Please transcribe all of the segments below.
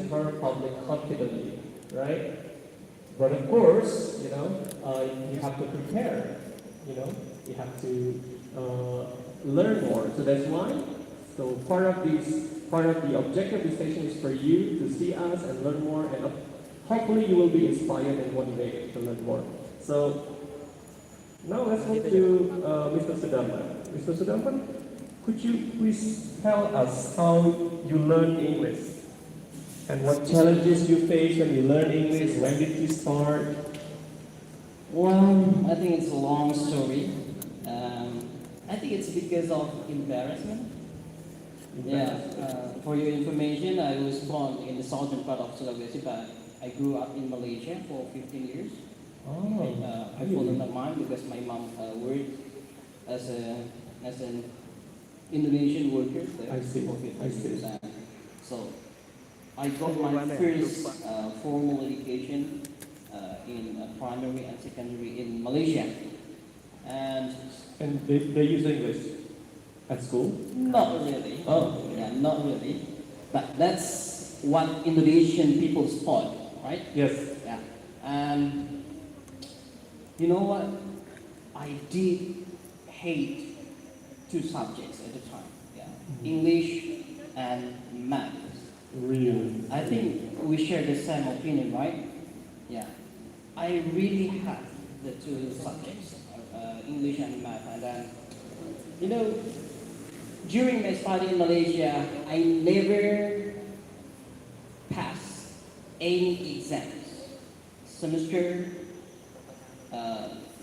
her public confidently, right? But of course, you have to prepare, you have to learn more. So that's why, so part of the objective of this session is for you to see us and learn more, and hopefully you will be inspired and motivated to learn more. So now let's move to Mr. Sudarman. Mr. Sudarman, could you please tell us how you learn English? And what challenges you face when you learn English? When did you start? Well, I think it's a long story. I think it's because of embarrassment. Yeah, for your information, I was born in the southern part of Sulawesi, but I grew up in Malaysia for 15 years. I followed my mom because my mom worked as an Indonesian worker there I see. for 15 I see. years. So I got my first formal education in primary and secondary in Malaysia. And they use English at school? not really. Oh. Yeah, not really. But that's what Indonesian people sport, right? Yes. Yeah. And you know what? I did hate two subjects at the time. Yeah. English and math. Really? I think we share the same opinion, right? Yeah. I really had the two subjects, English and math. And then, during my study in Malaysia, I never passed any exams. Semester,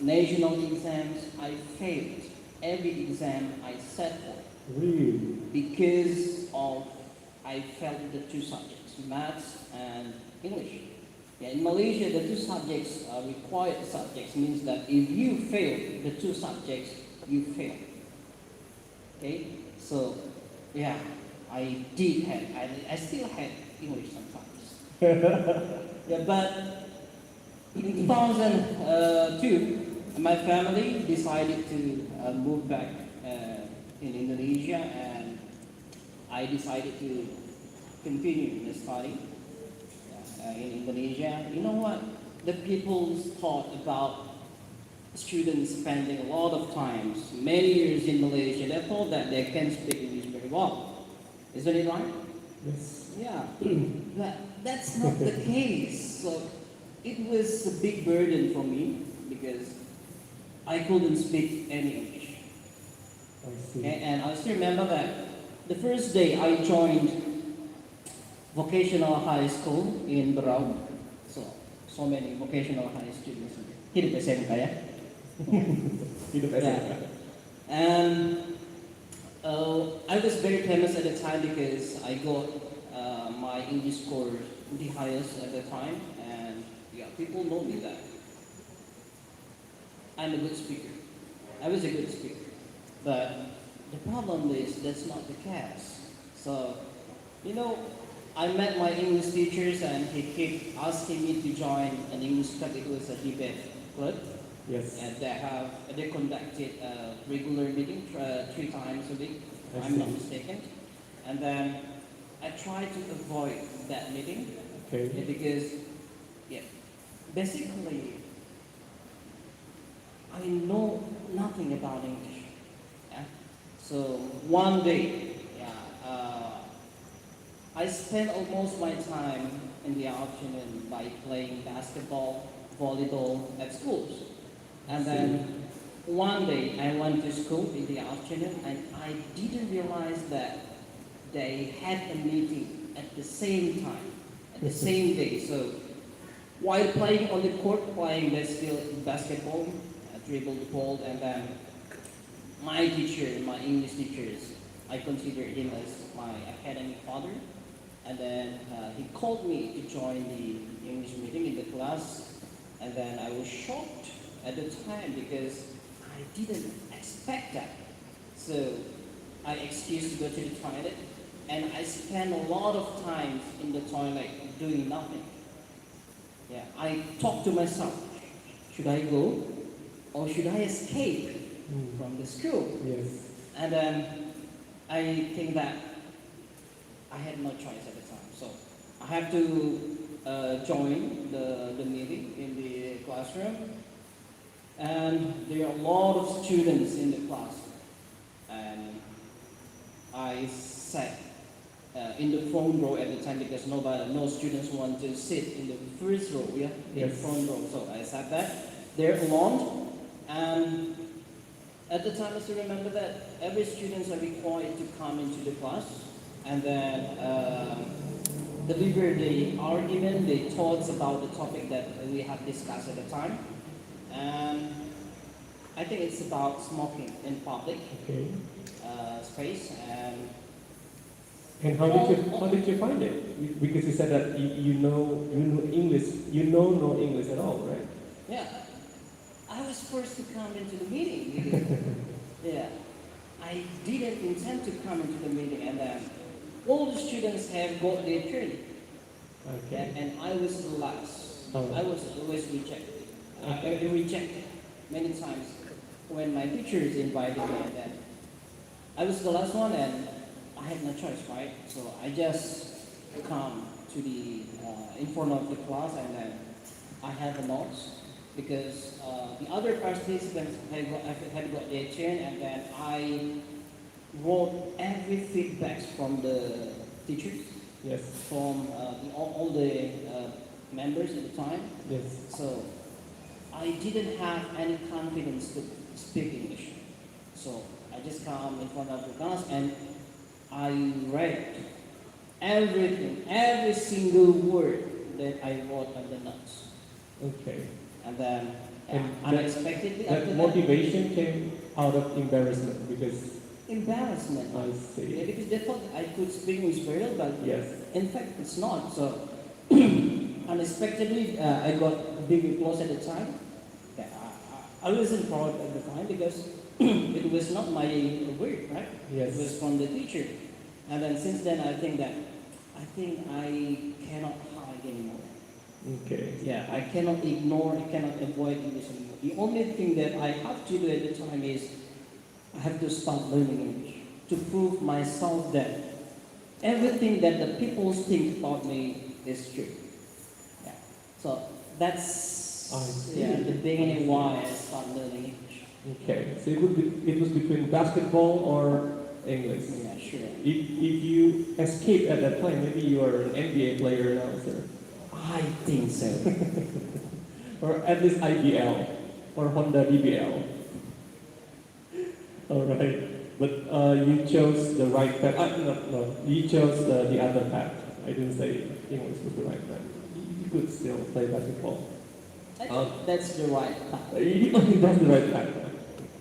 national exams, I failed every exam I sat for. Really? Because of I failed the two subjects, maths and English. Yeah, in Malaysia, the two subjects are required subjects, means that if you fail the two subjects, you fail. Okay, so yeah, I still had English sometimes. Yeah, but in 2002, my family decided to move back in Indonesia, and I decided to continue the study in Indonesia. You know what? The people thought about students spending a lot of times, many years in Malaysia. They thought that they can speak English very well. Isn't it right? Yes. Yeah. That's not the case. So it was a big burden for me because I couldn't speak any English. I see. And I still remember that the first day I joined vocational high school in Berau. So many vocational high students. Hidup SMK ya. Hidup Yeah. SMK. And I was very famous at the time because I got my English score the highest at the time, and yeah, people know me that I'm a good speaker. I was a good speaker, but the problem is that's not the case. So, I met my English teachers, and he kept asking me to join an English club. It was a debate club. Yes. And they conducted a regular meeting 3 times a week, if I I'm not see. mistaken. And then I tried to avoid that meeting Okay. because, yeah, basically, I know nothing about English. Yeah? So one day, I spent almost my time in the afternoon by playing basketball, volleyball at schools. And then one day I went to school in the afternoon, and I didn't realize that they had a meeting at the same time, at the same day. So while playing on the court, playing basketball, I dribbled the ball, and then my teacher, my English teachers, I consider him as my academic father. And then he called me to join the English meeting in the class. And then I was shocked at the time because I didn't expect that. So I excused to go to the toilet, and I spent a lot of time in the toilet doing nothing. Yeah, I talked to myself, should I go or should I escape from the school? Yes. And then I think that I had no choice at the time. So I have to join the meeting in the classroom, and there are a lot of students in the class, and I sat in the front row at the time because no students want to sit in the first row, yeah, in Yes. front row. So I sat there alone, and at the time I still remember that every students are required to come into the class and then deliver the argument, the thoughts about the topic that we have discussed at the time. And I think it's about smoking in public Okay. space. And how did you find it? Because you said that you know English, no English at all, right? Yeah, I was first to come into the meeting. Yeah, I didn't intend to come into the meeting, and then all the students have got their turn, Okay. and I was the last. Oh. I was always rejected. Okay. I rejected many times when my teachers invited me, and then I was the last one, and I had no choice, right? So I just come to the in front of the class, and then I had the notes because the other participants had got their turn, and then I wrote every feedback from the teachers, Yes. from all the members at the time. Yes. So I didn't have any confidence to speak English. So I just come in front of the class and I read everything, every single word that I wrote on the notes. Okay. And then And unexpectedly That after motivation came out of embarrassment because embarrassment. I Yeah, see. because they thought I could speak English very well, but Yes. in fact it's not. So unexpectedly I got big applause at the time. Yeah, I wasn't proud at the time because it was not my word, right? Yes. It was from the teacher. And then since then I think I cannot hide anymore. Okay. Yeah, I cannot ignore, I cannot avoid English anymore. The only thing that I have to do at the time is I have to start learning English to prove myself that everything that the people think about me is true. Yeah. So that's I see. the beginning why I started learning English. Okay. So it was between basketball or English. Yeah, sure. If you escape at that time, maybe you are an NBA player now, sir. I think so. Or at least IBL or Honda DBL. All right. But you chose the right path. No. You chose the other path. I didn't say English was the right path. You could still play basketball. I think that's the right path. That's the right path.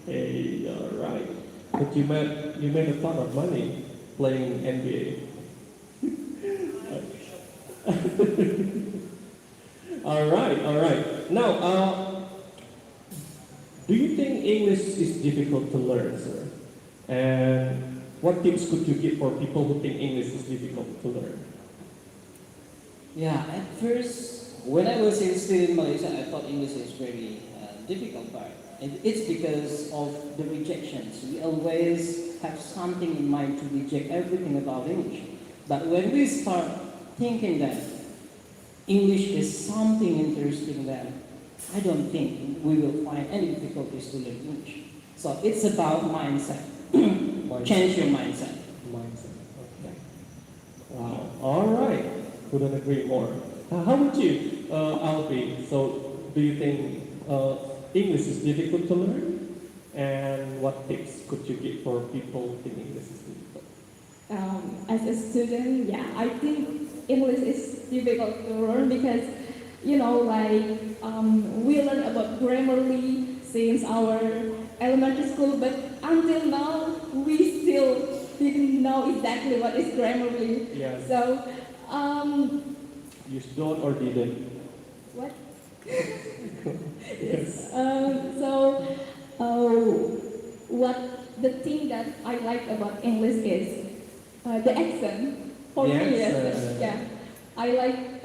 Hey, all right. But you made a ton of money playing NBA. All right. Now, do you think English is difficult to learn, sir? And what tips could you give for people who think English is difficult to learn? Yeah, at first, when I was still in Malaysia, I thought English is very difficult, but it's because of the rejections. We always have something in mind to reject everything about English. But when we start thinking that English is something interesting, then I don't think we will find any difficulties to learn English. So it's about mindset. Change your mindset. Mindset. Okay. Wow. All right. Couldn't agree more. How about you, Alfie? So, do you think English is difficult to learn? And what tips could you give for people who think English is difficult? As a student, yeah, I think English is difficult to learn because, we learn about Grammarly since our elementary school, but until now, we still didn't know exactly what is Grammarly. Yes. So, You don't or didn't? what? Yes. What the thing that I like about English is the accent. For The me, accent. yeah, I like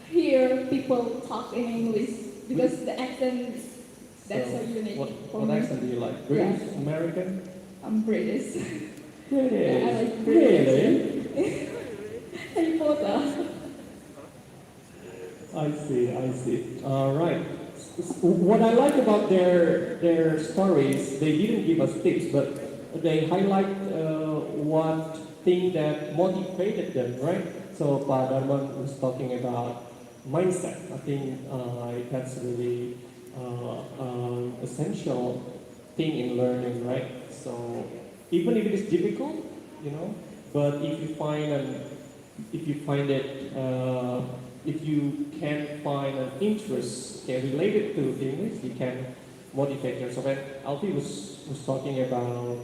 hear people talk in English because the accent that's so unique for What me. accent do you like? British, American? I'm British. British. Yeah, I like British. Really? Harry Potter. I see, I see. All right. What I like about their stories, they didn't give us tips, but they highlight what thing that motivated them, right? So Pak Darman was talking about mindset. I think that's really essential thing in learning, right? So even if it is difficult, you know, but if you find it, if you can find an interest related to English, you can motivate yourself. And Alfie was talking about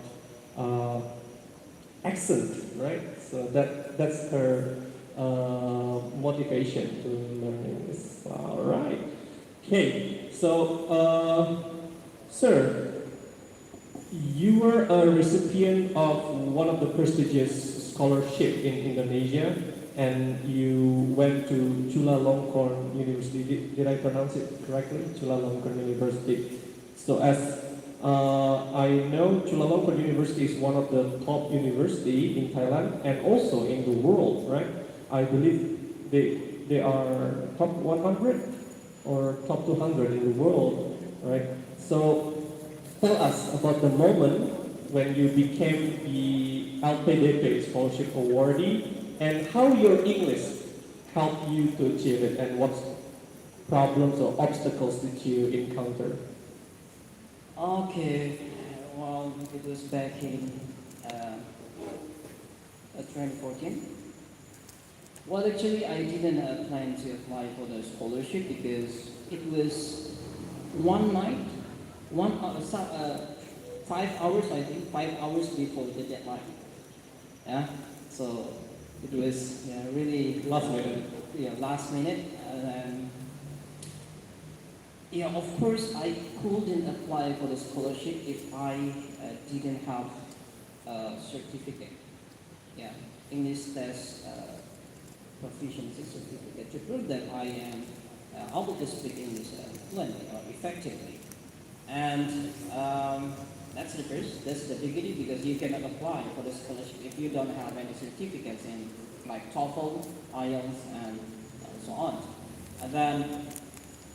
accent, right? So that's her motivation to learn English. All right. Okay. So, sir, you were a recipient of one of the prestigious scholarship in Indonesia, and you went to Chulalongkorn University. Did I pronounce it correctly? Chulalongkorn University. So as I know, Chulalongkorn University is one of the top university in Thailand and also in the world, right? I believe they are top 100 or top 200 in the world, right? So tell us about the moment when you became the LPDP scholarship awardee and how your English helped you to achieve it and what problems or obstacles did you encounter? Okay, well, it was back in 2014. Well, actually, I didn't plan to apply for the scholarship because it was one night, 5 hours, I think, 5 hours before the deadline. Yeah, so it was really Last minute. last minute. And of course, I couldn't apply for the scholarship if I didn't have a certificate. Yeah, English test proficiency certificate to prove that I am able to speak English fluently or effectively. And that's the beginning because you cannot apply for the scholarship if you don't have any certificates in like TOEFL, IELTS, and so on. And then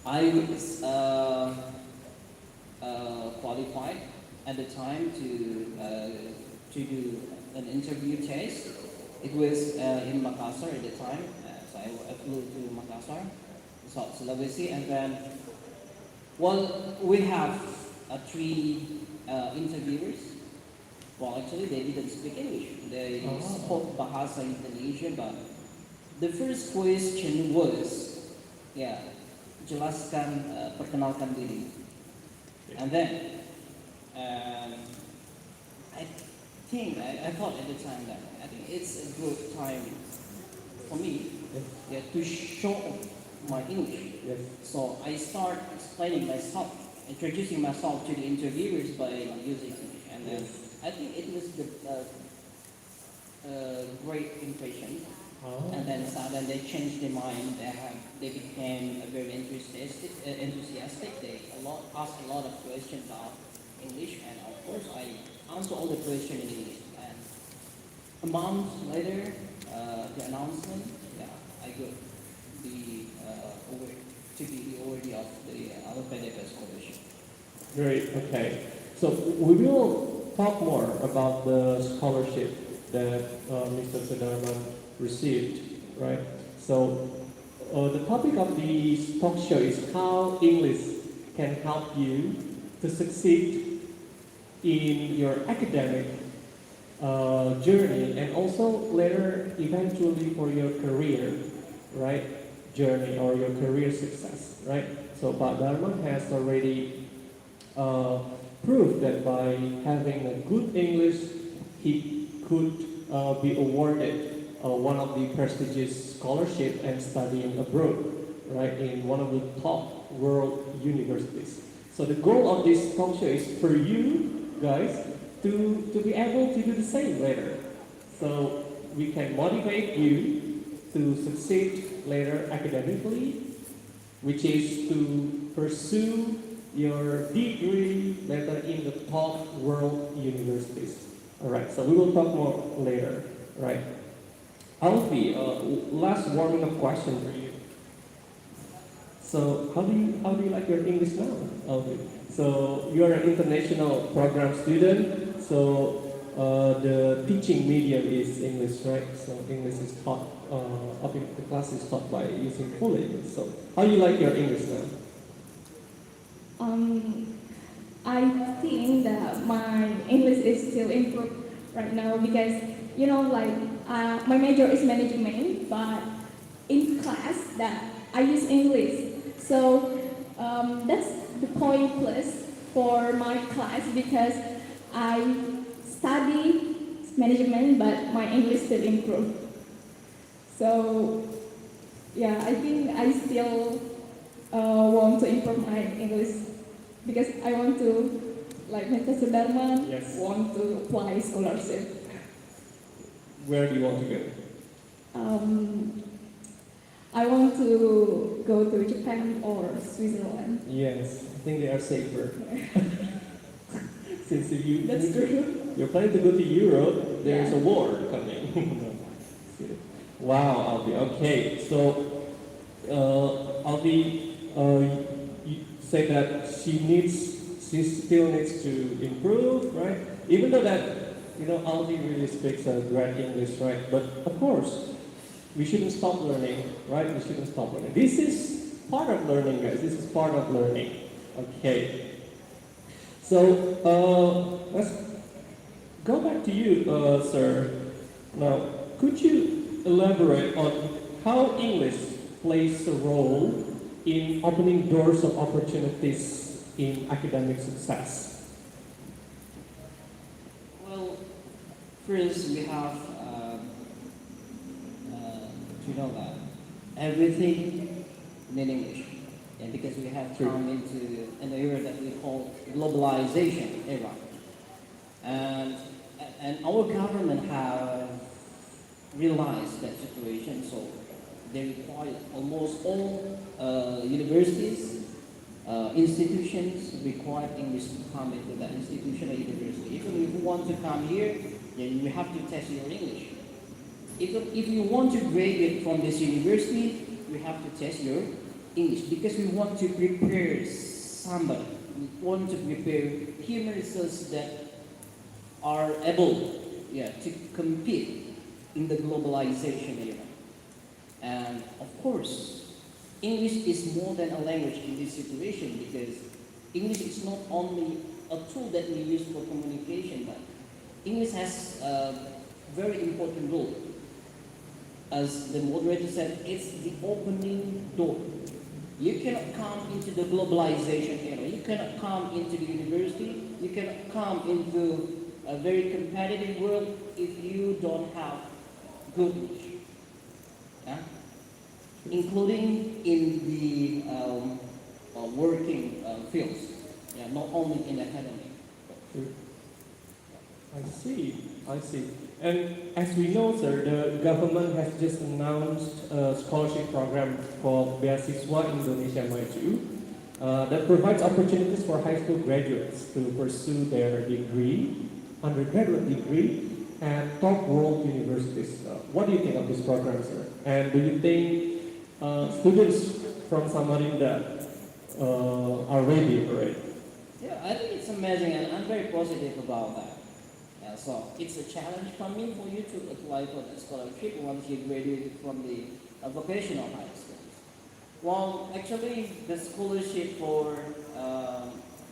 I was qualified at the time to do an interview test. It was in Makassar at the time, so I flew to Makassar, South Sulawesi, and then, well, we have three interviewers. Well, actually, they didn't speak English. They spoke Bahasa Indonesia, but the first question was, jelaskan, perkenalkan diri. And then, I thought at the time that I think it's a good time for me to show my English. Yes. So I start explaining myself, introducing myself to the interviewers by using English. And then I think it was the great impression. Oh. And then suddenly they changed their mind. They became very enthusiastic. They asked a lot of questions about English, and of course I answered all the questions in English. And a month later, the announcement, I got the award to be the awardee of the Alphabet Scholarship. Great. Okay. So we will talk more about the scholarship that Mr. Sudarman received, right? So the topic of the talk show is how English can help you to succeed in your academic journey and also later eventually for your career, right, journey or your career success, right? So Pak Dharma has already proved that by having a good English, he could be awarded one of the prestigious scholarship and studying abroad, right, in one of the top world universities. So the goal of this talk show is for you guys to be able to do the same later. So we can motivate you to succeed later academically, which is to pursue your degree later in the top world universities. All right, so we will talk more later, right? Alfie, last warming up question for you. So how do you like your English now, Alfie? So you are an international program student. So the teaching medium is English, right? So English is taught. The class is taught by using Fluently. So how do you like your English now? I think that my English is still improved right now because my major is management, but in class that I use English. So that's the point plus for my class because I study management, but my English still improved. So yeah, I think I still want to improve my English because I want to, like Mr. Sudarman, Yes. want to apply scholarship. Where do you want to go? I want to go to Japan or Switzerland. Yes, I think they are safer. Since if That's true. you're planning to go to Europe, there is a war coming. Wow, Alfie. Okay, so Alfie, you say that she still needs to improve, right? Even though that Alfie really speaks a great English, right? But of course, we shouldn't stop learning, right? We shouldn't stop learning. This is part of learning, guys. This is part of learning. Okay. So let's go back to you, sir. Now, could you elaborate on how English plays a role in opening doors of opportunities in academic success? Well, first we have to know that everything in English, and because we have come into an era that we call globalization era, and our government have realized that situation, so they require almost all universities, institutions require English to come into that institution or university. Even if you want to come here, then you have to test your English. If you want to graduate from this university, you have to test your English because we want to prepare somebody. We want to prepare human resources that are able, to compete in the globalization era. And of course, English is more than a language in this situation because English is not only a tool that we use for communication, but English has a very important role. As the moderator said, it's the opening door. You cannot come into the globalization era. You cannot come into the university. You cannot come into a very competitive world if you don't have good English. Yeah? Including in the working fields, not only in academic. I see. And as we know, sir, the government has just announced a scholarship program called Beasiswa Indonesia Maju that provides opportunities for high school graduates to pursue their degree, undergraduate degree, at top world universities. What do you think of this program, sir? And do you think students from Samarinda are ready for it? Yeah, I think it's amazing, and I'm very positive about that. So it's a challenge for me for you to apply for the scholarship once you graduate from the vocational high schools. Well, actually, the scholarship for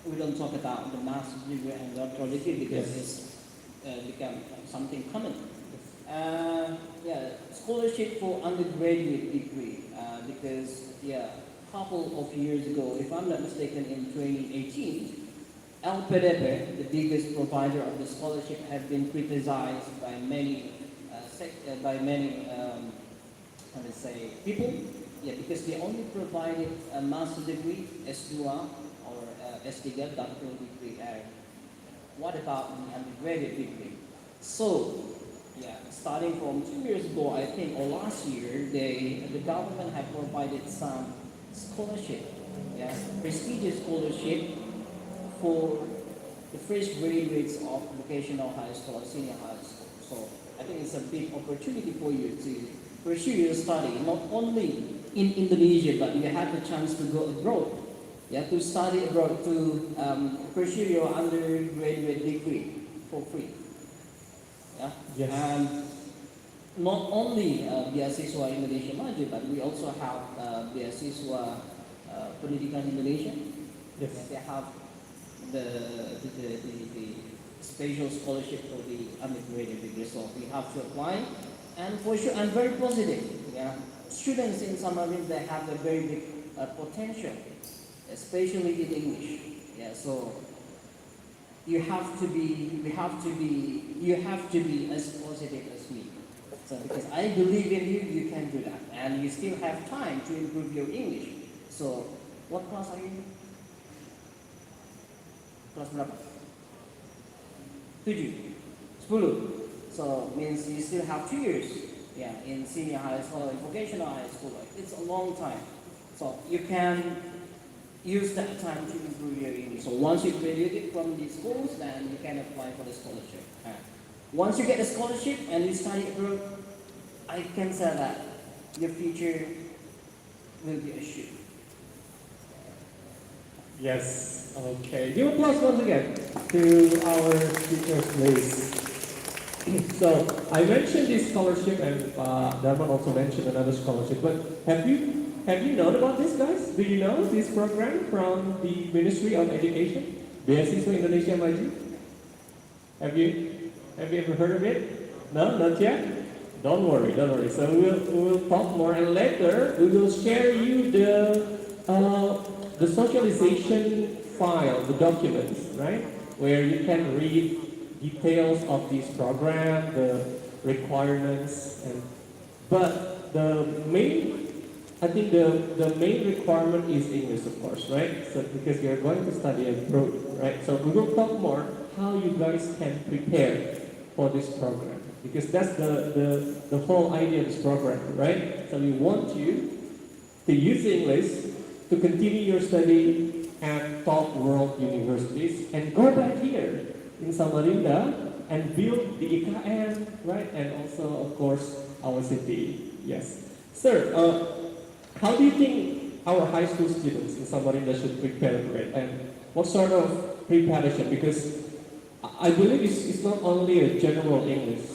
we don't talk about the master's degree and doctoral degree because it's become something common. Scholarship for undergraduate degree because a couple of years ago, if I'm not mistaken, in 2018. LPDP, the biggest provider of the scholarship, have been criticized by many people. Yeah, because they only provided a master's degree, S2 or S3, doctoral degree. What about the undergraduate degree? So, starting from 2 years ago, I think, or last year, the government have provided some scholarship, prestigious scholarship for the fresh graduates of vocational high school or senior high school. So I think it's a big opportunity for you to pursue your study, not only in Indonesia, but you have the chance to go abroad. Yeah, to study abroad, to pursue your undergraduate degree for free. Yeah, Yes. and not only beasiswa Indonesia Maju, but we also have beasiswa Pendidikan Indonesia. Yes. They have the special scholarship for the undergraduate degree, so we have to apply. And for sure, I'm very positive. Yeah, students in Samarin, they have a very big potential, especially in English. Yeah, so you have to be as positive as me. So because I believe in you, you can do that, and you still have time to improve your English. So what class are you in? Kelas berapa? 7, 10. So means you still have 2 years. Yeah, in senior high school, in vocational high school. It's a long time. So you can use that time to improve your English. So once you graduate from these schools, then you can apply for the scholarship. Once you get the scholarship and you study abroad, I can say that your future will be assured. Yes. Okay. Give applause once again to our speakers, please. So I mentioned this scholarship, and Darman also mentioned another scholarship. But have you known about this, guys? Do you know this program from the Ministry of Education, Beasiswa Indonesia Maju? Have you ever heard of it? No, not yet. Don't worry. So we'll talk more, and later we will share you the socialization file, the documents, right, where you can read details of this program, the requirements, but the main requirement is English, of course, right? So because you're going to study abroad, right? So we will talk more how you guys can prepare for this program, because that's the whole idea of this program, right? So we want you to use English to continue your study at top world universities and go back here in Samarinda and build the IKN, right? And also, of course, our city. Yes. Sir, how do you think our high school students in Samarinda should prepare for it? And what sort of preparation? Because I believe it's not only a general English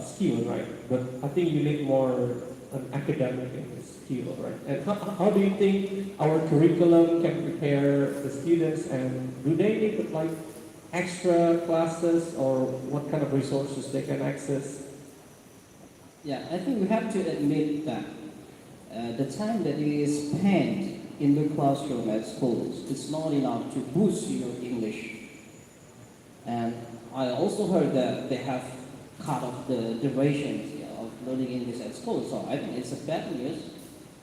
skill, right? But I think you need more an academic skill, right? And how do you think our curriculum can prepare the students, and do they need like extra classes, or what kind of resources they can access? Yeah, I think we have to admit that the time that is spent in the classroom at schools is not enough to boost your English. And I also heard that they have cut off the durations of learning English at school, so I think it's a bad news.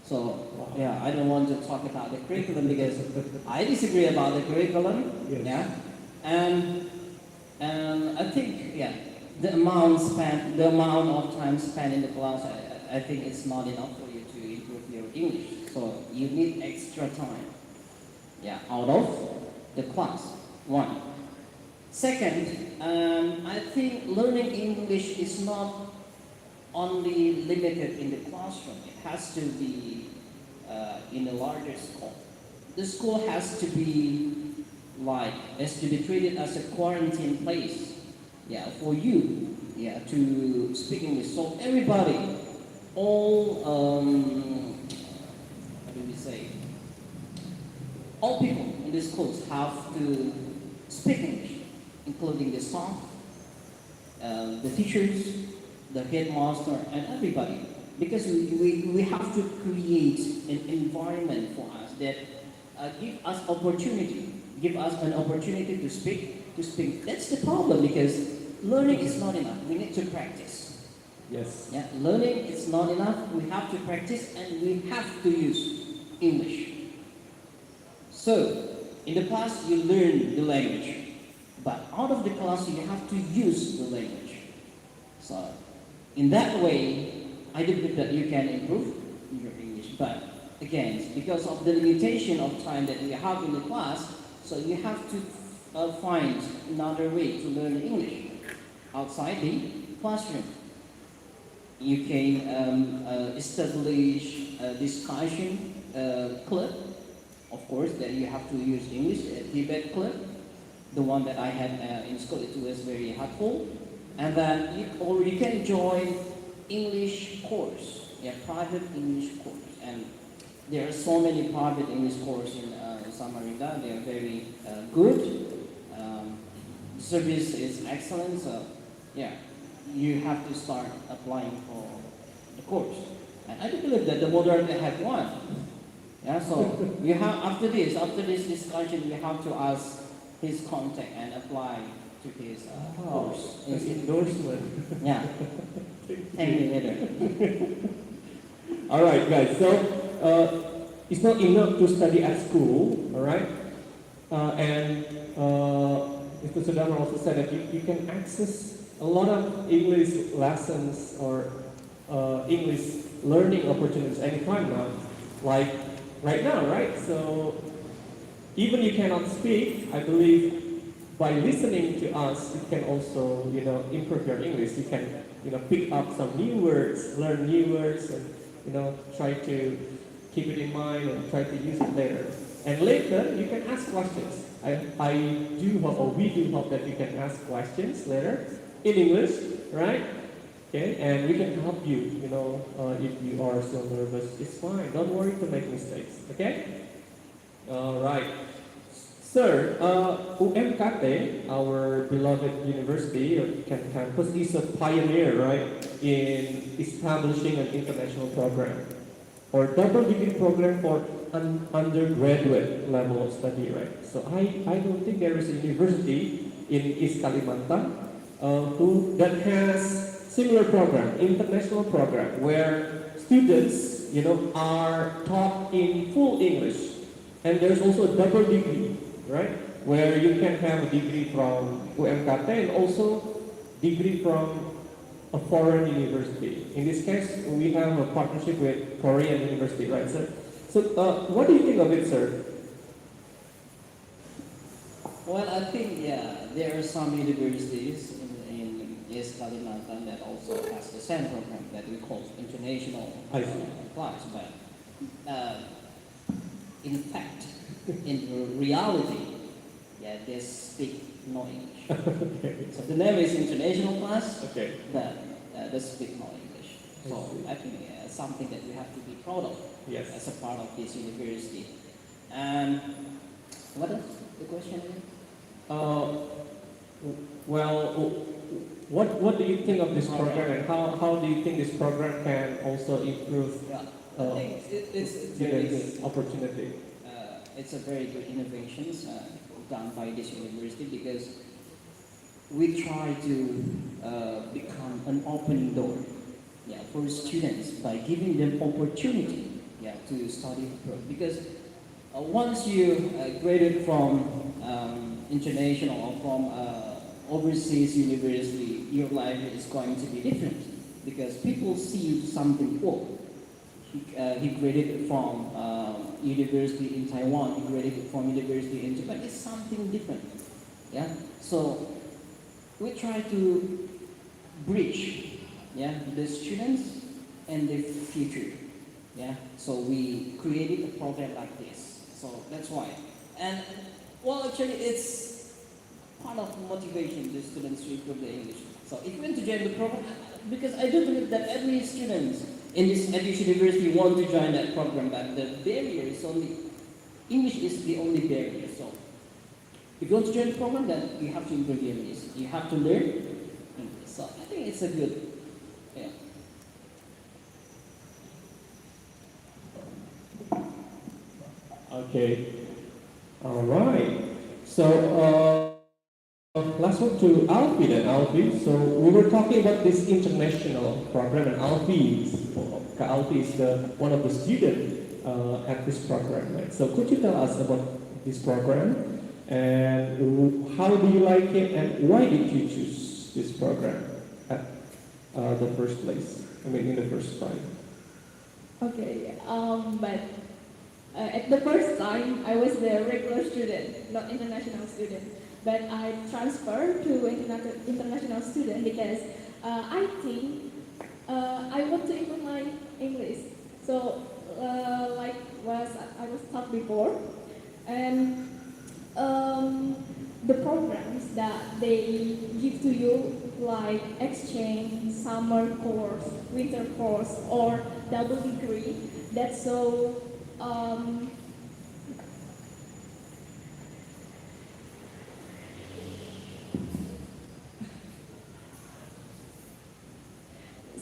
So yeah, I don't want to talk about the curriculum because I disagree about the curriculum. Yes. Yeah, and I think the amount of time spent in the class, I think it's not enough for you to improve your English. So you need extra time. Yeah, out of the class. One. Second, I think learning English is not only limited in the classroom. It has to be in a larger scope. The school has to be treated as a quarantine place. Yeah, for you. Yeah, to speak English. So everybody, all all people in the schools have to speak English, including the staff, the teachers, the headmaster, and everybody. Because we have to create an environment for us that give us an opportunity to speak. That's the problem, because learning is not enough. We need to practice. Yes. Yeah, learning is not enough. We have to practice, and we have to use English. So, in the past, you learn the language, but out of the class, you have to use the language. So, in that way, I do believe that you can improve your English. But again, because of the limitation of time that we have in the class, so you have to find another way to learn English outside the classroom. You can establish a discussion club. Of course, that you have to use English, debate club. The one that I had in school, it was very helpful. And then you can join English course, private English course. And there are so many private English courses in Samarinda. They are very good. Service is excellent. So, you have to start applying for the course. And I do believe that the modern they have one. Yeah, so we have after this discussion, we have to ask his contact and apply to his course. That's endorsement. Yeah. Thank you later. All right, guys. So it's not enough to study at school, all right? And Mr. Sudama also said that you can access a lot of English lessons or English learning opportunities anytime now, like right now, right? So even you cannot speak, I believe by listening to us, you can also, improve your English. You can, pick up some new words, learn new words, and, try to keep it in mind and try to use it later. And later, you can ask questions. I do hope, or we do hope that you can ask questions later in English, right? Okay, and we can help you, if you are still nervous, it's fine. Don't worry to make mistakes, okay? All right. Sir, UMKT, our beloved university or campus, is a pioneer, right, in establishing an international program or double degree program for an undergraduate level of study, right? So I don't think there is a university in East Kalimantan that has similar program, international program, where students, are taught in full English. And there's also a double degree, right? Where you can have a degree from UMKT and also degree from a foreign university. In this case, we have a partnership with Korean university, right, sir? So, what do you think of it, sir? Well, I think, there are some universities in East Kalimantan that also has the same program that we call international class, but in fact, in reality, they speak no English. Okay. So the name is international class, Okay. but they speak no English. So I think something that we have to be proud of Yes. as a part of this university. And what is the question again? What do you think of this program, and how do you think this program can also improve I think it's very students' good. opportunity? It's a very good innovation done by this university because we try to become an open door for students by giving them opportunity to study abroad. Because once you graduate from international or from overseas university, your life is going to be different because people see something cool. He graduated from university in Taiwan, he graduated from university in Japan. It's something different. So we try to bridge the students and the future. So we created a program like this. So that's why. And actually it's part of motivation the students to improve their English. So if you want to join the program, because I do believe that every student in this university want to join that program, but the barrier is only, English is the only barrier. So if you want to join the program, then you have to improve your English. You have to learn English. So I think it's a good, Okay. All right. So let's move to Alfie then. Alfie. So we were talking about this international program, and Alfie is one of the students at this program. Right? So could you tell us about this program and how do you like it, and why did you choose this program at the first place? I mean, in the first time. Okay, but at the first time, I was the regular student, not international student. But I transferred to international student because I think I want to improve my English. So, like I was taught before, and the programs that they give to you, like exchange, summer course, winter course, or double degree, that's so.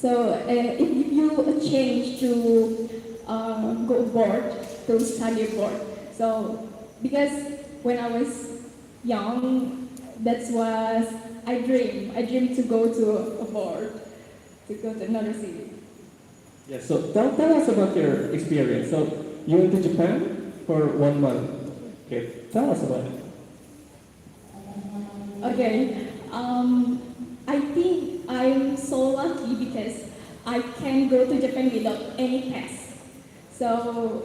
So if you change to go abroad, to study abroad. So because when I was young, that was I dream. I dream to go to abroad, to go to another city. Yes, so tell us about your experience. So you went to Japan for 1 month. Okay, tell us about it. Okay. I think I'm so lucky because I can go to Japan without any pass. So,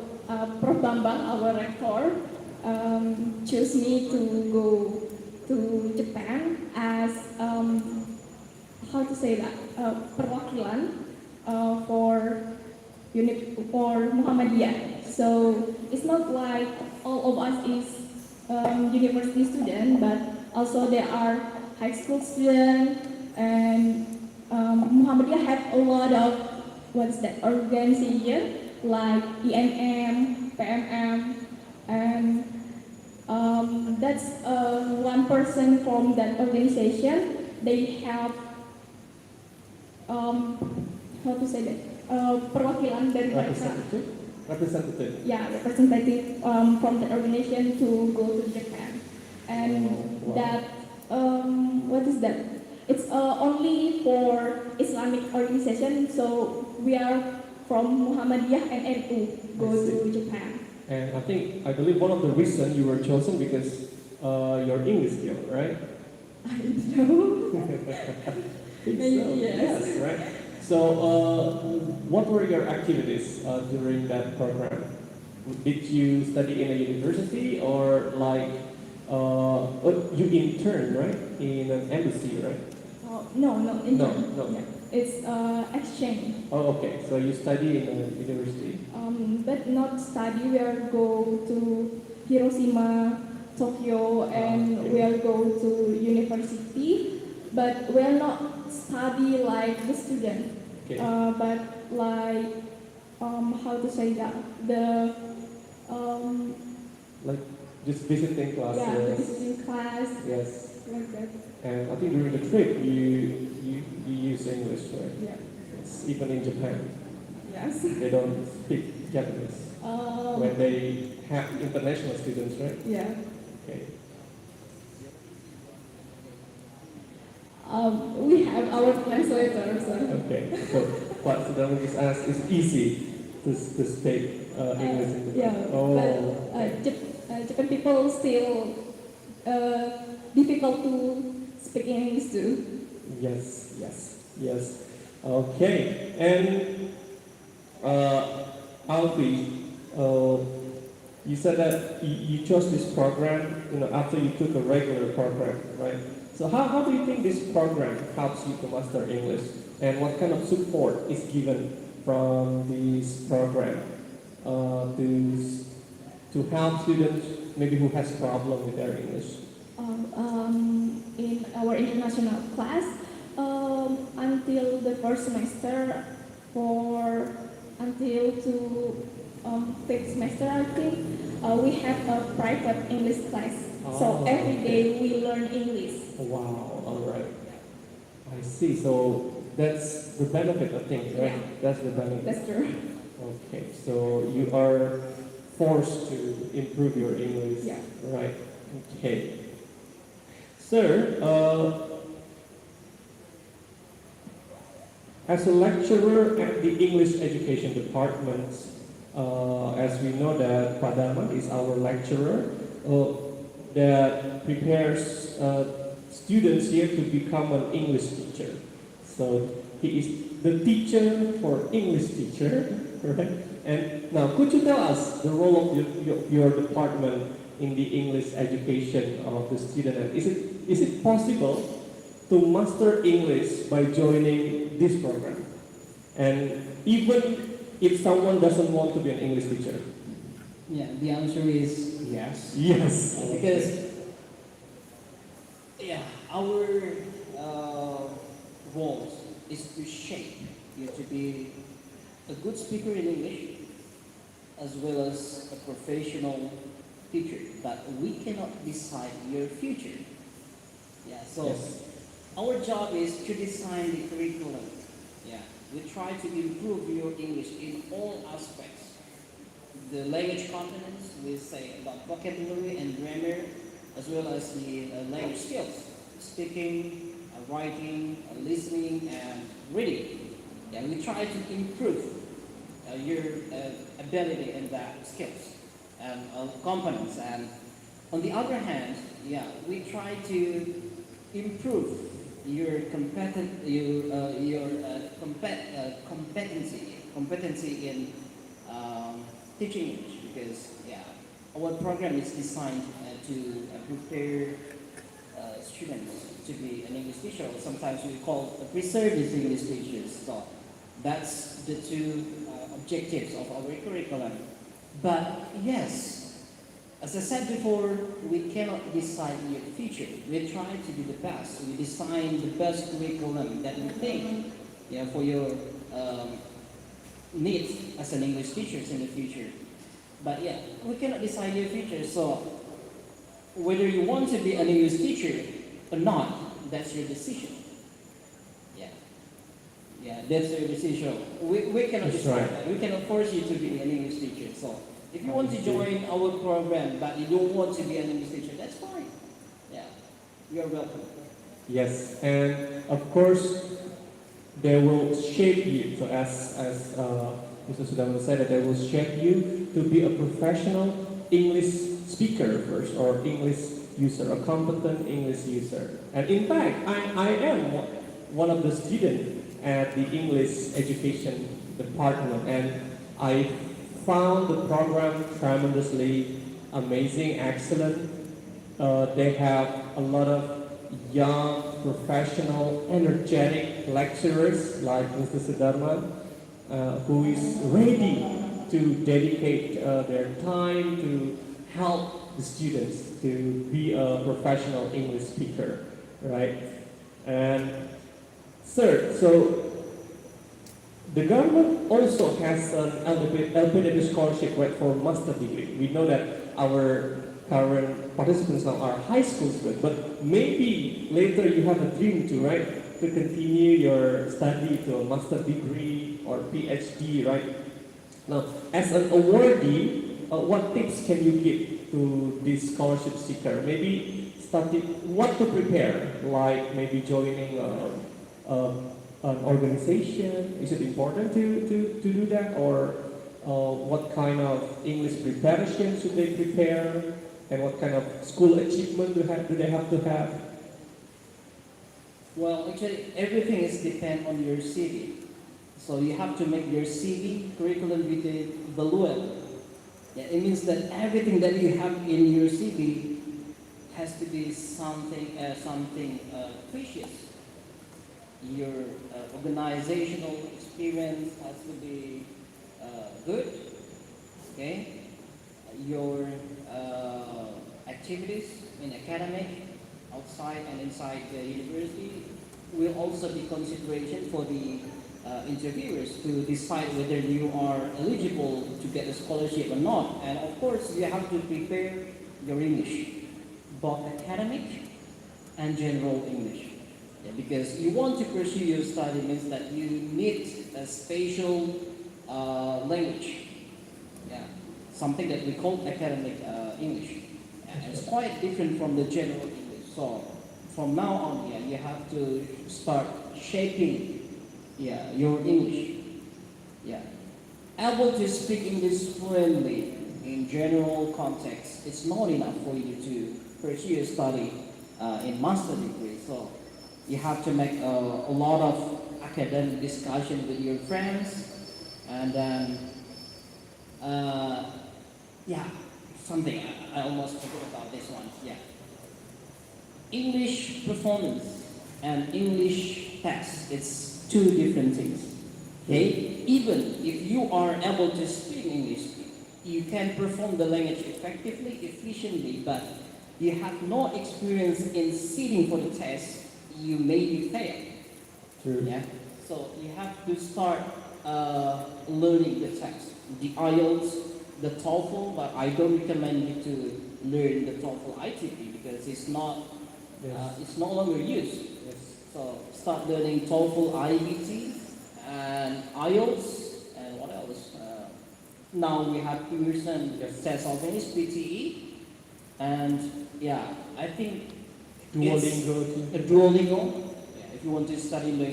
Prof. Bambang, our rector, chose me to go to Japan as how to say that perwakilan for for Muhammadiyah. So it's not like all of us is university student, but also there are high school students, and Muhammadiyah have a lot of what's that organization like ENM, PMM, and that's one person from that organization. They have how to say that perwakilan dari mereka. Representative. Yeah, representative from the organization to go to Japan, and Wow. that what is that? It's only for Islamic organization. So we are from Muhammadiyah and NU go to Japan. And I believe one of the reasons you were chosen because your English skill, right? I don't know. Think Maybe so. yes. Right. So, what were your activities during that program? Did you study in a university or like you interned, right, in an embassy, right? No, No. Yeah. It's exchange. Oh, okay. So you study in a university. But not study. We are go to Hiroshima, Tokyo, and Okay. we are go to university. But we are not study like the student. Okay. But like how to say that the Like just visiting classes. yeah, the visiting class Yes. like that. And I think during the trip you use English, right? Yeah. It's even in Japan, Yes. they don't speak Japanese when they have international students, right? Yeah. Okay. We have our translator. So. Okay. So what Sudan just asked is easy to speak English in Japan. Yeah. Oh. But Japan people still difficult to speak English too. Yes. Yes. Yes. Okay. And Alfie, you said that you chose this program, after you took a regular program, right? So how do you think this program helps you to master English? And what kind of support is given from this program to help students maybe who has problem with their English? In our international class, until the first semester, until to fifth semester, I think, we have a private English class. So Oh, every okay. day we learn English. Wow, all right. I see. So that's the benefit, I think, right? Yeah. That's the benefit. That's true. Okay, so you are forced to improve your English, Yeah. right? Okay. Sir, as a lecturer at the English Education Department, as we know that Padaman is our lecturer that prepares students here to become an English teacher. So he is the teacher for English teacher, right? And now, could you tell us the role of your department in the English education of the student? And is it possible to master English by joining this program? And even if someone doesn't want to be an English teacher? Yeah, the answer is yes. Yes. Because yeah, our role is to shape you to be a good speaker in English as well as a professional teacher. But we cannot decide your future. Yeah, so Yes. our job is to design the curriculum. Yeah, we try to improve your English in all aspects. The language components, we say about vocabulary and grammar, as well as the language skills, speaking, writing, listening, and reading. Yeah, we try to improve your ability in that skills and components. And on the other hand, yeah, we try to improve your competency in teaching English, because yeah, our program is designed to prepare students to be an English teacher, or sometimes we call pre-service English teachers. So that's the two objectives of our curriculum. But yes, as I said before, we cannot decide your future. We try to do the best. We design the best curriculum that we think, yeah, for your needs as an English teacher in the future. But yeah, we cannot decide your future. So whether you want to be an English teacher or not, that's your decision. Yeah, yeah, that's your decision. We cannot That's decide right. that. We cannot force you to be an English teacher. So if you want to join our program but you don't want to be an English teacher, that's fine. Yeah, you're welcome. Yes, and of course, they will shape you. So as Mr. Sudarman said, that they will shape you to be a professional English speaker first, or English user, a competent English user. And in fact, I am one of the students at the English education department, and I found the program tremendously amazing, excellent. They have a lot of young, professional, energetic lecturers like Mr. Sudarman, who is ready to dedicate their time to help the students to be a professional English speaker, right? And third, so the government also has an LPW scholarship, right, for master degree. We know that our current participants now are high school students, but maybe later you have a dream to, right, to continue your study to a master degree or PhD, right? Now, as an awardee, what tips can you give to this scholarship seeker? Maybe starting what to prepare, like maybe joining an organization. Is it important to do that, or what kind of English preparation should they prepare, and what kind of school achievement do they have to have? Well, actually, everything is depend on your CV. So you have to make your CV curriculum vitae valuable. Yeah, it means that everything that you have in your CV has to be something precious. Your organizational experience has to be good. Okay, your activities in academic, outside and inside the university will also be consideration for the interviewers to decide whether you are eligible to get a scholarship or not. And of course, you have to prepare your English, both academic and general English. Yeah, because you want to pursue your study means that you need a spatial language. Yeah, something that we call academic English. And it's quite different from the general English. So from now on, yeah, you have to start shaping, yeah, your English. Yeah, able to speak English fluently in general context. It's not enough for you to pursue your study in master degree. So you have to make a lot of academic discussion with your friends, and then yeah, something I almost forgot about this one. Yeah, English performance. and English test. It's two different things. Okay? Even if you are able to speak English, you can perform the language effectively, efficiently, but you have no experience in sitting for the test, you maybe fail. True. Yeah. So you have to start learning the test. The IELTS, the TOEFL, but I don't recommend you to learn the TOEFL ITP because it's no longer used. Yes. So start learning TOEFL IBT and IELTS and what else? Now we have Pearson test of English PTE, and yeah, I think Duolingo. Yeah, if you want to study in the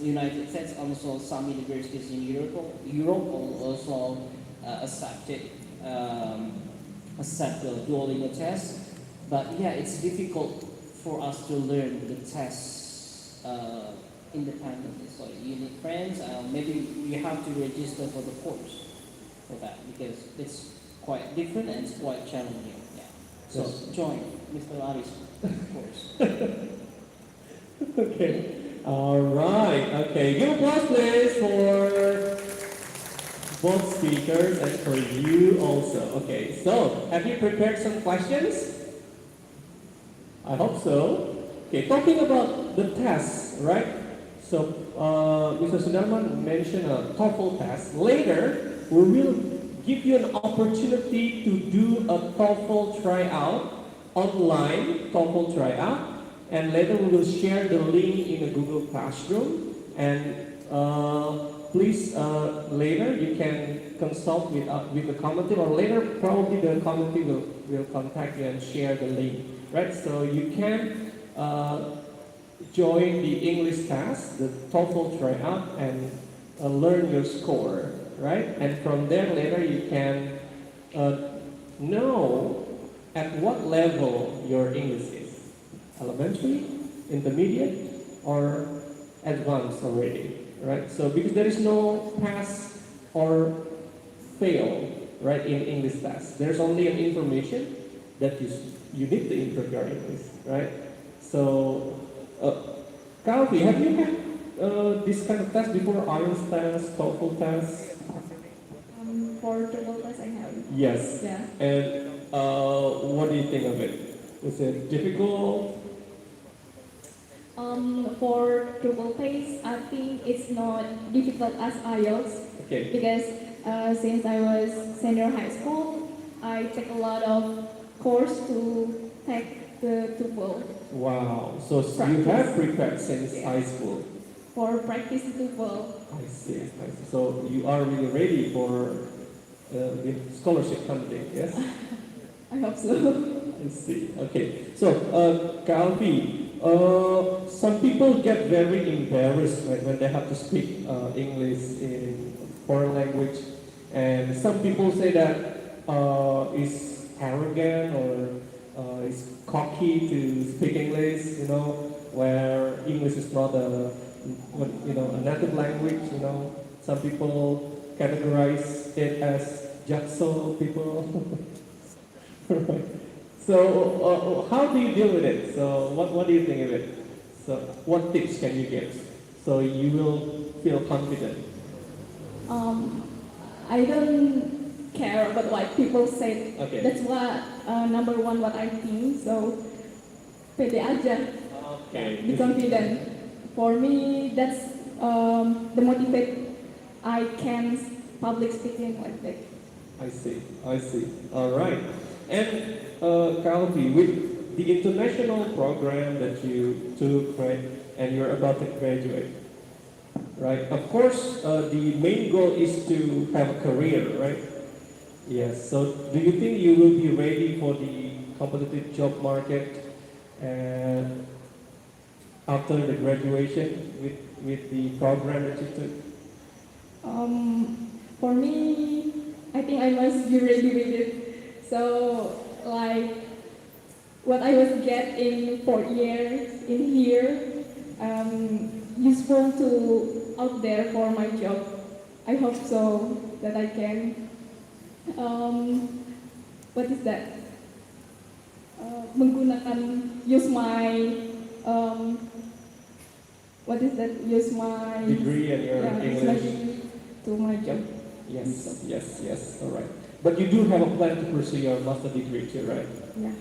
United States, also some universities in Europe also accept the Duolingo test. But yeah, it's difficult for us to learn the test independently. So you need friends. Maybe you have to register for the course for that because it's quite different and it's quite challenging. Yeah. So Yes. join Mr. Aris course. Okay. All right. Okay. Give applause, please, for both speakers and for you also. Okay. So, have you prepared some questions? I hope so. Okay. Talking about the tests, right? So, Mr. Sudarman mentioned a TOEFL test. Later, we will give you an opportunity to do a TOEFL tryout, online TOEFL tryout. And later we will share the link in the Google Classroom. And please, later you can consult with the committee, or later probably the committee will contact you and share the link, right? So you can join the English test, the TOEFL tryout, and learn your score, right? And from there later you can know at what level your English is. Elementary, intermediate, or advanced already, right? So because there is no pass or fail, right, in English test. There's only an information that you need to improve your English, right? So, Calvi, have you had this kind of test before? IELTS test, TOEFL test? For triple test, I have. Yes. Yeah. And what do you think of it? Was it difficult? For triple test, I think it's not difficult as IELTS Okay. because since I was senior high school, I took a lot of course to take the TOEFL Wow. So you have prepared since high school. for practice TOEFL. I see. I see. So you are really ready for the scholarship funding, yes? I hope so. I see. Okay. So, Kalvi, some people get very embarrassed when they have to speak English in foreign language, and some people say that it's arrogant or it's cocky to speak English, where English is not a native language. Some people categorize it as Jackson people. Right. So, how do you deal with it? So, what do you think of it? So, what tips can you give so you will feel confident? I don't care about what people say. Okay. That's what number one what I think. So pede aja, Okay. be confident. For me, that's the motivate I can public speaking like that. I see. I see. All right. And Kalvi, with the international program that you took, right, and you're about to graduate, right? Of course, the main goal is to have a career, right? Yes. So, do you think you will be ready for the competitive job market after the graduation with the program that you took? For me, I think I must be ready with it. So, like, what I was get in 4 years in here, useful to out there for my job. I hope so that I can. What is that? Use my what is that? Use my Degree and your use my English. degree to my job. Yes. All right. But you do have a plan to pursue your master degree too, right? Yeah.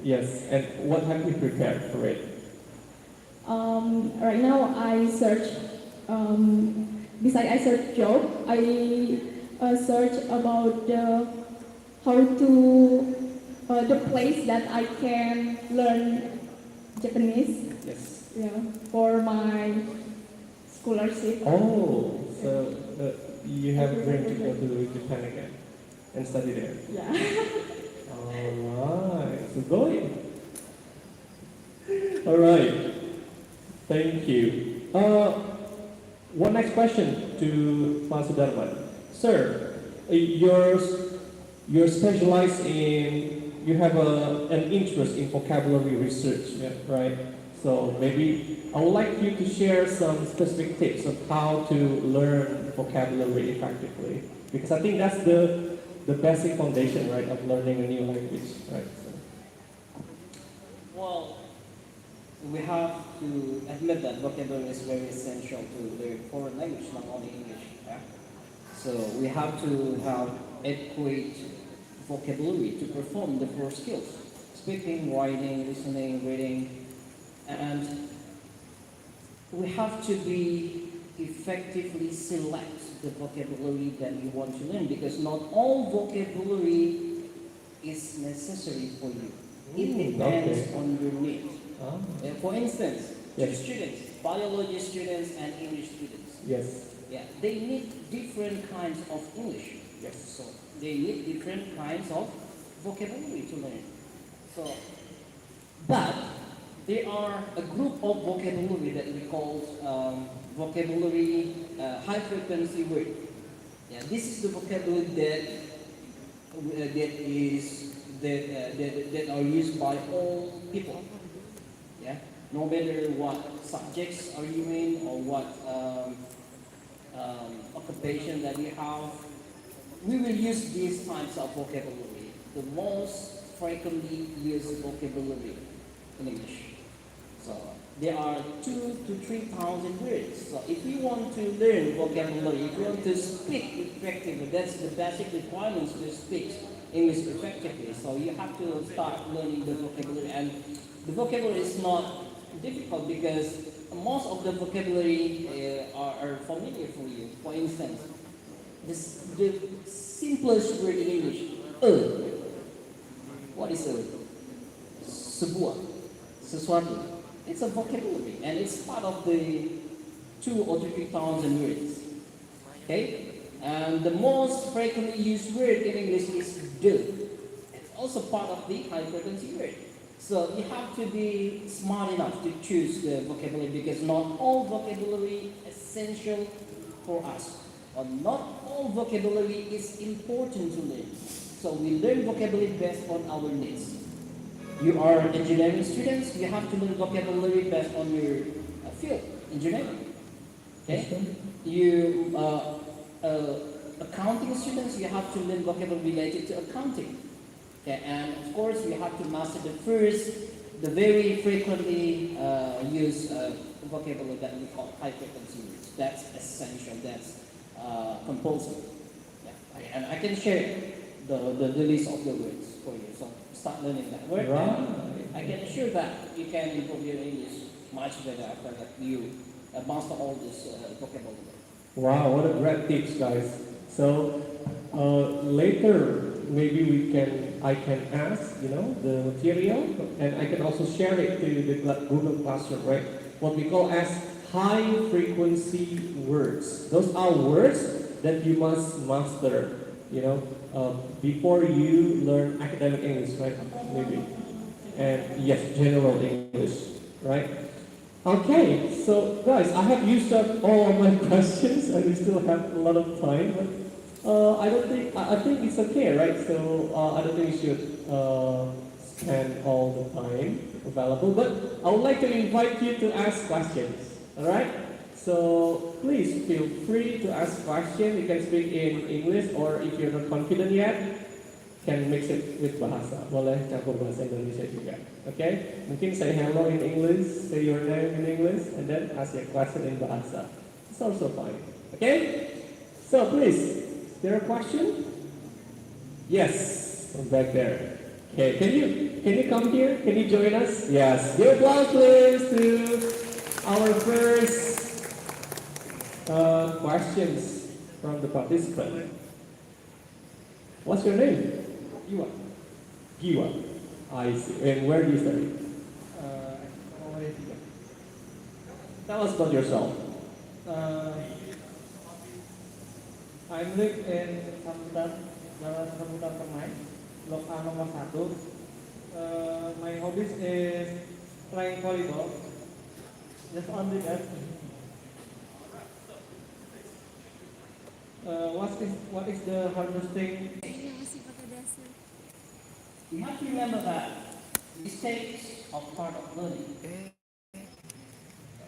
Yes. And what have you prepared for it? Right now I search. Besides I search job, I search about how to the place that I can learn Japanese. Yes. Yeah, for my scholarship. Oh, so you have a dream to go to Japan again and study there. Yeah. All right. So going. All right. Thank you. One next question to Pak Sudarman. Sir, you're specialized in, you have an interest in vocabulary research, yeah, right? So maybe I would like you to share some specific tips of how to learn vocabulary effectively, because I think that's the basic foundation, right, of learning a new language, right? So. Well, we have to admit that vocabulary is very essential to learn foreign language, not only English. Yeah? So we have to have adequate vocabulary to perform the four skills: speaking, writing, listening, reading, and we have to be effectively select the vocabulary that you want to learn, because not all vocabulary is necessary for you. It depends on your needs. For instance, two Yes. students, biology students and English students. Yes. Yeah, they need different kinds of English. Yes. So they need different kinds of vocabulary to learn. So, but there are a group of vocabulary that we call vocabulary high frequency word. Yeah, this is the vocabulary that are used by all people. Yeah, no matter what subjects are you in or what occupation that you have, we will use these types of vocabulary. The most frequently used vocabulary in English. So there are 2,000 to 3,000 words. So if you want to learn vocabulary, if you want to speak effectively, that's the basic requirements to speak English effectively. So you have to start learning the vocabulary, and the vocabulary is not difficult because most of the vocabulary are familiar for you. For instance, the simplest word in English, what is sebuah, sesuatu. It's a vocabulary, and it's part of the 2,000 or 3,000 words. Okay? And the most frequently used word in English is do. It's also part of the high frequency word. So you have to be smart enough to choose the vocabulary, because not all vocabulary is essential for us, or not all vocabulary is important to learn. So we learn vocabulary based on our needs. You are engineering students, you have to learn vocabulary based on your field, engineering. Okay? You accounting students, you have to learn vocabulary related to accounting. Okay? And of course, you have to master the very frequently used vocabulary that we call high frequency words. That's essential. That's compulsory. Yeah. And I can share the list of the words for you. So start learning that word. Right. I can assure that you can improve your English much better after that you master all this vocabulary. Wow, what a great tips, guys. So later maybe I can ask, the material, and I can also share it to the Google Classroom, right? What we call as high frequency words. Those are words that you must master, before you learn academic English, right? Maybe. And yes, general English, right? Okay, so guys, I have used up all of my questions, and we still have a lot of time. But I think it's okay, right? So I don't think we should spend all the time available. But I would like to invite you to ask questions. All right? So please feel free to ask questions. You can speak in English, or if you're not confident yet, can mix it with bahasa. Boleh campur bahasa Indonesia juga. Okay? Mungkin say hello in English, say your name in English, and then ask a question in bahasa. It's also fine. Okay? So please, is there a question? Yes, from back there. Okay, can you come here? Can you join us? Yes. Give applause please to our first questions from the participant. What's your name? Iwa. Giwa. I see. And where do you study? Tell us about yourself. I live in Jalan Sambutan Permai, Blok A nomor 1. My hobbies is playing volleyball. Just only that. What is the hardest thing? You have to remember that mistakes are part of learning.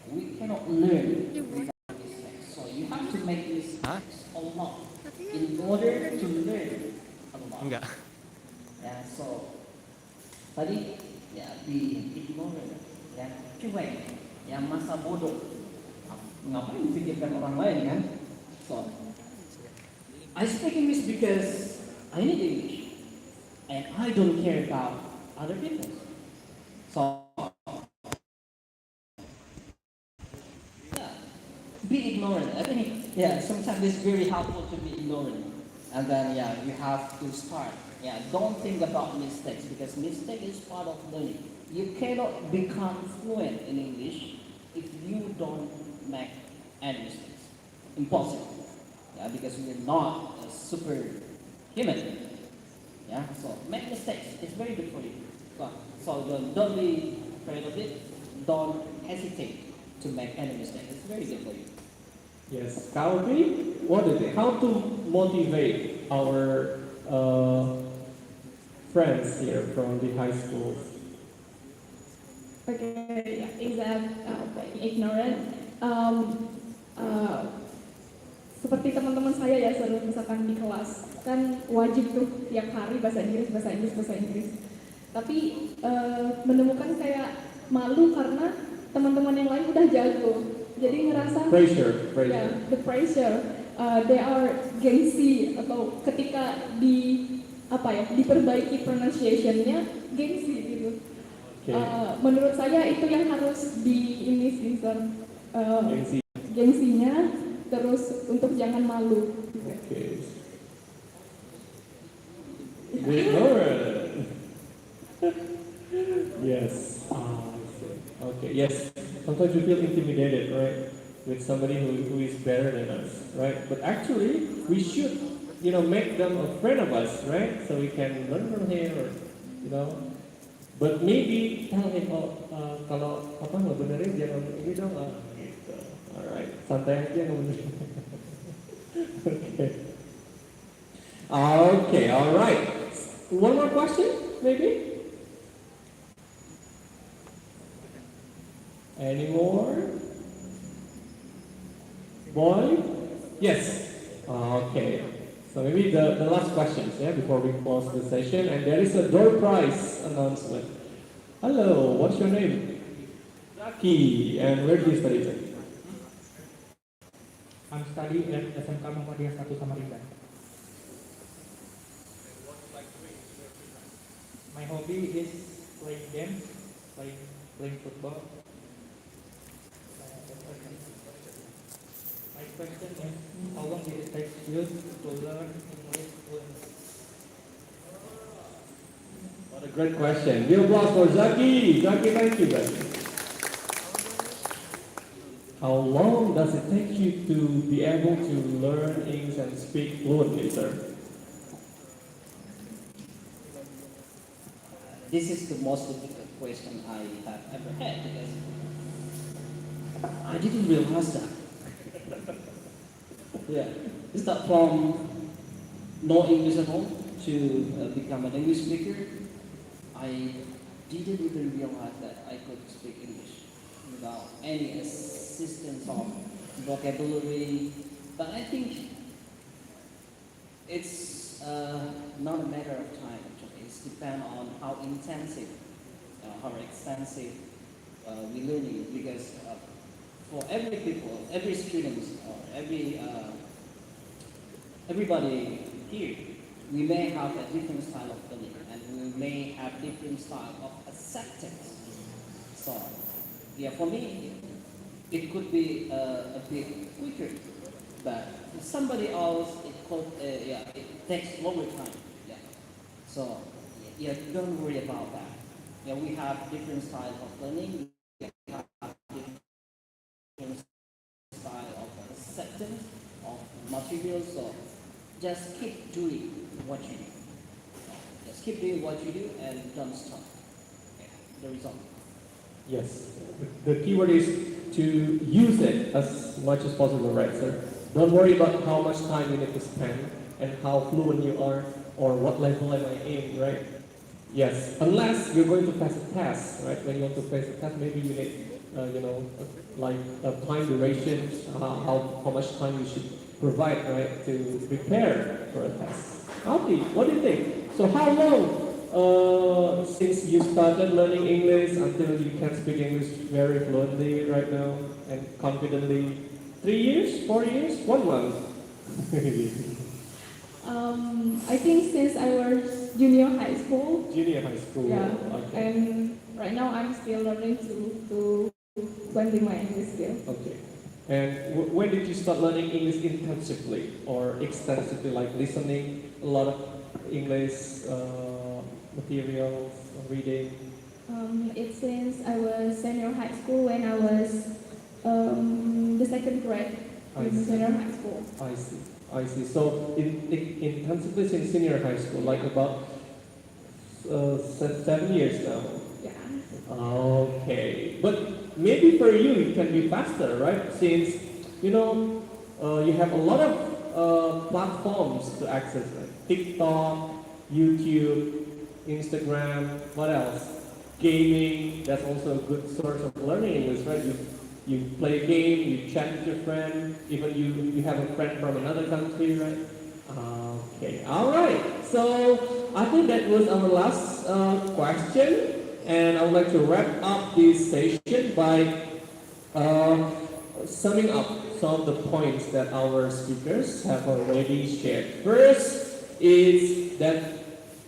We cannot learn without mistakes. So you have to make mistakes a lot in order to learn a lot. Enggak. Yeah, so tadi ya be ignorant, ya cuek, ya masa bodoh. Ngapain pikirkan orang lain kan? So I speak English because I need English, and I don't care about other people. So be ignorant. I think, yeah, sometimes it's very helpful to be ignorant. And then, yeah, you have to start. Yeah, don't think about mistakes because mistake is part of learning. You cannot become fluent in English if you don't make any mistakes. Impossible. Yeah, because we're not a superhuman. Yeah, so make mistakes. It's very good for you. So don't be afraid of it. Don't hesitate to make any mistake. It's very good for you. Yes. Kauri, what is it? How to motivate our friends here from the high school? Okay, is that ignorant? Seperti teman-teman saya ya, selalu misalkan di kelas kan wajib tuh tiap hari bahasa Inggris, bahasa Inggris, bahasa Inggris. Tapi menemukan kayak malu karena teman-teman yang lain udah jago. Jadi ngerasa Pressure. yeah, the pressure, they are gengsi atau ketika diperbaiki pronunciation-nya gengsi gitu. Okay. Menurut saya itu yang harus Gengsi. gengsinya, terus untuk jangan malu. Okay. Ignorant. Yes. Okay. Yes. Sometimes we feel intimidated, right, with somebody who is better than us, right? But actually, we should, make them a friend of us, right? So we can learn from him, or, But maybe tell him, kalau nggak benerin jangan ini dong, gitu. Alright, santai aja ngomongin. Okay. Okay, alright. One more question, maybe? Any more? Boy? Yes. Okay. So maybe the last questions, before we close the session. And there is a door prize announcement. Hello, what's your name? Zaki. And where do you study? I'm studying at SMK Muhammadiyah 1 Samarinda. My hobby is playing games, playing football. My question is, how long did it take you to learn English fluently? What a great question. Give applause for Zaki. Zaki, thank you, buddy. How long does it take you to be able to learn English and speak fluently, sir? This is the most difficult question I have ever had because I didn't realize that. Yeah, it's not from no English at all to become an English speaker. I didn't even realize that I could speak English without any assistance of vocabulary. But I think it's It's not a matter of time, actually. It's depend on how intensive, how extensive we learning. Because for every people, every student, or everybody here, we may have a different style of learning, and we may have different style of acceptance. So, yeah, for me, it could be a bit quicker, but for somebody else, it takes longer time. Yeah. So, yeah, don't worry about that. Yeah, we have different style of learning. We have different style of acceptance of materials. So, just keep doing what you do. Just keep doing what you do and don't stop. Okay. The result. Yes. The key word is to use it as much as possible, right, sir? Don't worry about how much time you need to spend and how fluent you are or what level am I in, right? Yes, unless you're going to pass a test, right? When you want to pass a test, maybe you need, like a time duration, how much time you should provide, right, to prepare for a test. Alfie, what do you think? So how long since you started learning English until you can speak English very fluently right now and confidently? 3 years, 4 years, 1 month? I think since I was junior high school. Junior high school. Yeah. Okay. And right now I'm still learning to blending my English skills. Okay. And when did you start learning English intensively or extensively, like listening a lot of English materials, reading? It's since I was senior high school when I was the second grade in senior high school. I see. I see. So intensively since senior high school, like about 7 years now. Yeah. Okay. But maybe for you it can be faster, right? Since you have a lot of platforms to access, right? TikTok, YouTube, Instagram. What else? Gaming. That's also a good source of learning English, right? You play a game, you chat with your friend, even you have a friend from another country, right? Okay, all right. So I think that was our last question, and I would like to wrap up this session by summing up some of the points that our speakers have already shared. First is that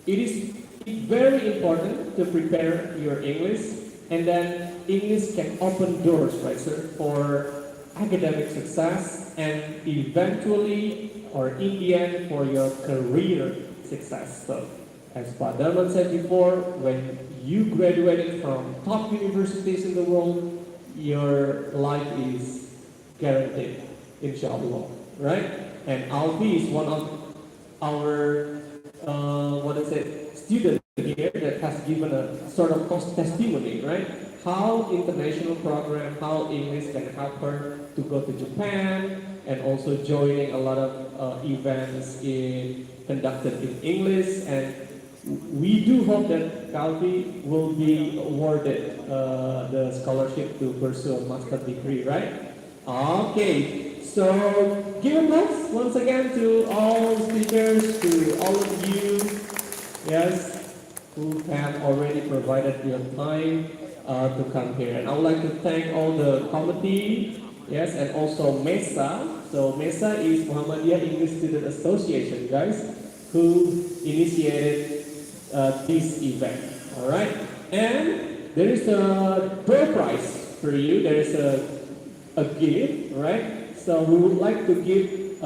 it is very important to prepare your English, and then English can open doors, right, sir, for academic success and eventually, or in the end, for your career success. So, as Pak Darman said before, when you graduated from top universities in the world, your life is guaranteed, inshallah, right? And Alfie is one of our, students here that has given a sort of testimony, right? How international program, how English can help her to go to Japan and also joining a lot of events conducted in English. And we do hope that Calvi will be awarded the scholarship to pursue a master's degree, right? Okay, so give applause once again to all speakers, to all of you, yes, who have already provided your time to come here. And I would like to thank all the committee, yes, and also MESA. So MESA is Muhammadiyah English Student Association, guys, who initiated this event. All right, and there is a door prize for you. There is a gift, right? So we would like to give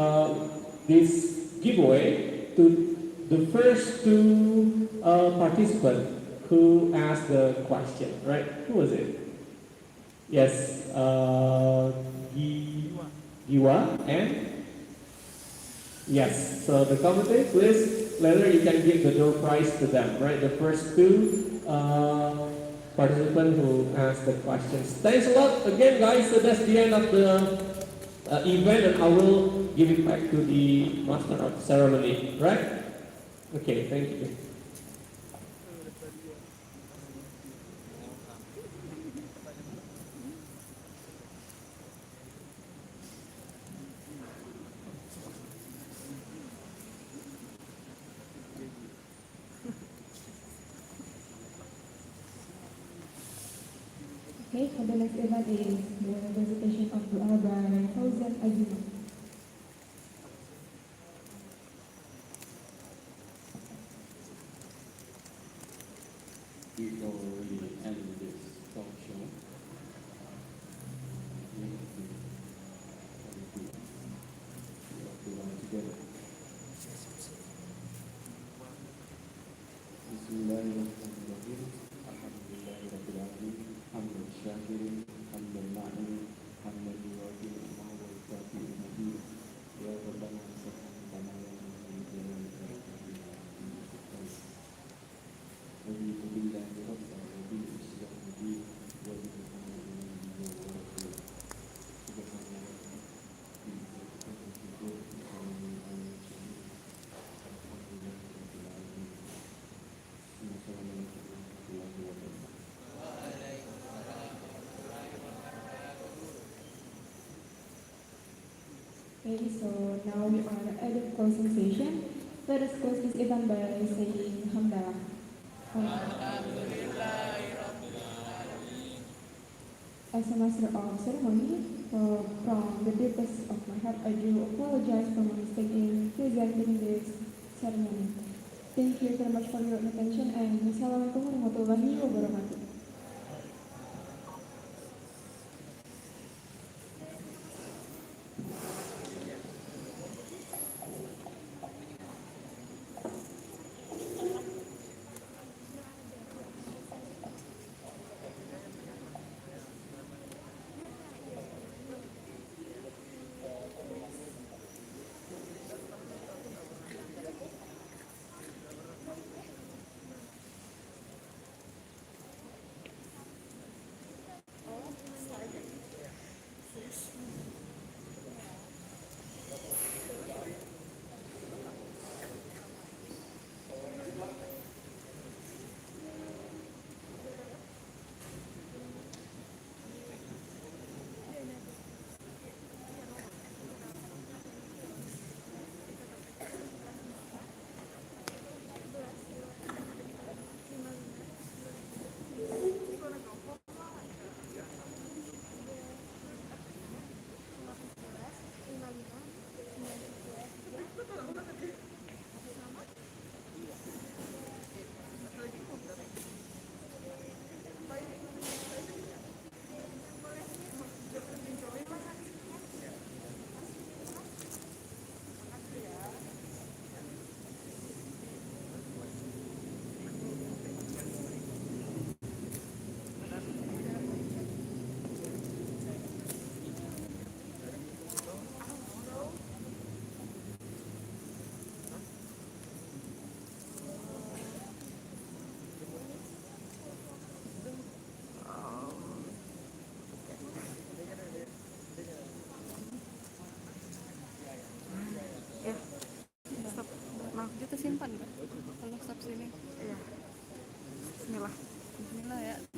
this giveaway to the first two participants who asked the question, right? Who was it? Yes, Giwa and yes. So the committee, please, later you can give the door prize to them, right? The first two participants who asked the questions. Thanks a lot again, guys. So that's the end of the event, and I will give it back to the master of ceremony, right? Okay, thank you. Okay, so the next event is the recitation of dua by Fauzan Azima. Before we end this talk show, we have to run together. Bismillahirrahmanirrahim. Alhamdulillahirabbil alamin. Hamdan syakirin, hamdan ma'in, hamdan yuwafi ni'amahu wa yukafi ni'amahu. Ya Rabbana sabbana wa رضيت بالله ربا وبالإسلام دينا وبمحمد نبيا ورسولا سبحان Okay, so now we are at the closing session. Let us close this event by saying Hamdalah. As a master of ceremony, from the deepest of my heart, I do apologize for my mistake in presenting this ceremony. Thank you very much for your attention, and Wassalamualaikum warahmatullahi wabarakatuh. Kita simpan nggak? Kalau stop sini. Iya. Bismillah. Bismillah ya.